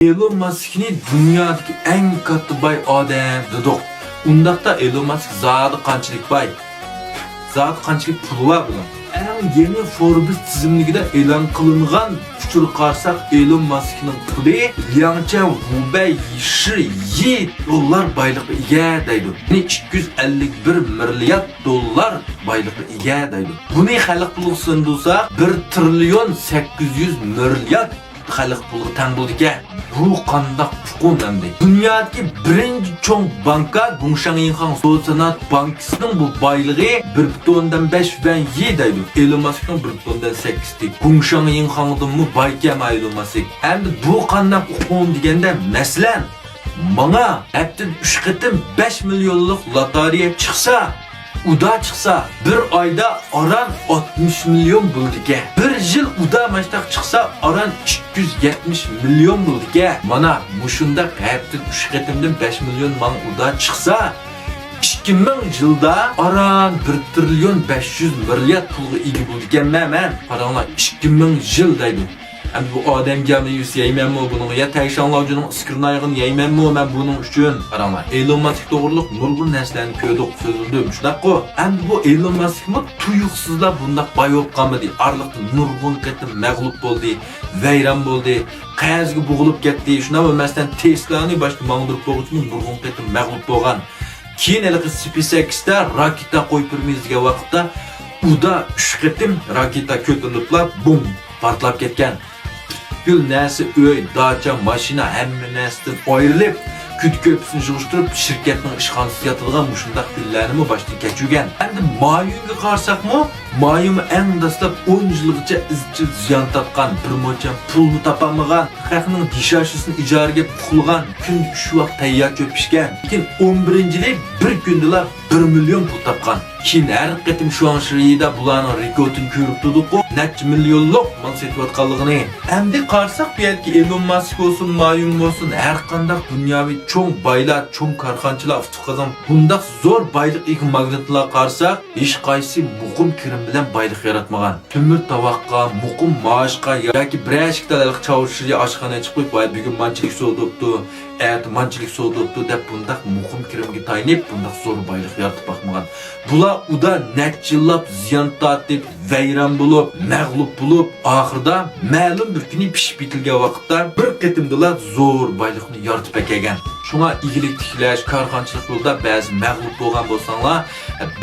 Elon Musk'ni dünyadaki en katta bay odam dedik. Undaqda Elon Musk zodi qanchalik bay, zodi qanchalik puli var bular. En yeni Forbes tizimligida e'lon qilingan uchur qarsak Elon Musk'ning puli yancha $250 baylıqqa ega deydi. Yani $251 milliard baylıqqa ega deydi. Buni xalq puliga sindursa 1,8 trillion xalq puliga teng bo'ldi. Bu qandaq chuqur endi. Dunyodagi birinchi cho'ng banka Gungshan Yinhang Sosanat bankasining bu boyligi 1,5 deydi. Elon Musk'ning 1,8 deydi. Gungshan Yinhang'dan mu boykem Elon Musk. Endi bu qandaq chuqur deganda masalan bana haftada 3 qitim 5 milyonlik lotereya chiqsa, uda çıksa bir ayda aran 60 milyon bulduke. Bir yıl uda maçtak çıksa aran 270 milyon bulduke. Mana muşunda haftada 3 qitimden 5 milyon man uda çıksa 2000 yılda aran 1,5 trillion pulga ega bo'lgan men. Qaranglar 2000 yıl deydi. Endi bu odam gamni yus yeymenmi bunun ya tayshanlovchining iskirnayig'ini yeymenmi men buning uchun qaranglar. Elon Musk to'g'riliq nurg'un narsalarni ko'rdik, so'zildim. Shunaqo. Endi bu Elon Muskmi tuyuqsizlar bundaq boy bo'lib qolmadi. Arliqda nurg'un qatim mag'lub bo'ldi, vayron bo'ldi, qayazga bo'g'ilib ketdi. Shuna bo'lmasdan Tesla'ni boshqa mangdirib qo'ygan nurg'un qatim mag'lub bo'lgan. Keyin hali SpaceX'da raketa qo'yib turmizga vaqtda uda 3 qatim raketa ko'tariliblar, bum, portlab ketgan. Gül nesi öy, daça, maşina, hemme nesden ayrılıp küt köpüsünü yığıştırıp şirketinin işxanasına yatılgan muşundaq günlerini başlayıp keçirgen. Endi mayunga qarsak mı? Mayun en dastlab 10 yıllıqca izchil ziyan tatqan, bir mo'lcham pulni topamagan, xalqning dishashasini ijaraga puxulgan, kun shu vaqt tayyor cho'pishgan. Lekin 11-yili bir kundalar 1 million pul topgan. Keyin har qatim shu anshirida bularning rekordini ko'rib turdik-ku, necha millionlik mal setayotganligini. Endi qarsak bu yerga Elon Musk olsun, Mayun olsun, har qanday dunyoviy cho'ng boylar, cho'ng korxonchilar ustiqazon bundaq zo'r boylik ega magnatlar qarsak, hech qaysi muqim kirim bilan boylik yaratmagan. Tümür tavaqqa, muqim maoshqa yoki birashikdalik chavishga oshxona chiqib, "Voy, bugun manchilik so'dibdi, manchilik so'dibdi" deb bundaq muqim kirimga tayinib, bundaq zo'r boylik yaratib baxmagan. Bular uda necha yillab ziyon tortib, vayron bo'lib, mag'lub bo'lib, oxirida ma'lum bir kuni pishib bitilgan vaqtda bir qatimdalar zo'r boylikni yaratib kelgan. Şuna iyilik tiklash, korxonchilik yo'lda ba'zi mag'lub bo'lgan bo'lsanglar,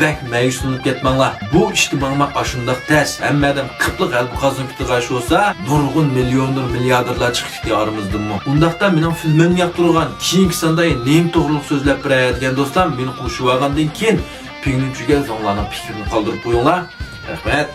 bak mayuslanib ketmanglar. Bu ishni mangmaq ashundaq tez. Hammadan qipli g'albi qozonib ketgan olsa, nurg'un millioner, milliarderlar chiqib yorimizdanmi. Undaqda mening filmimni yoqtirgan, keyingi sonda nima to'g'riliq so'zlab beradigan do'stlar, meni qo'shib olgandan keyin Pinglinchiga zonglarning fikrini qoldirib qo'yinglar. Rahmat.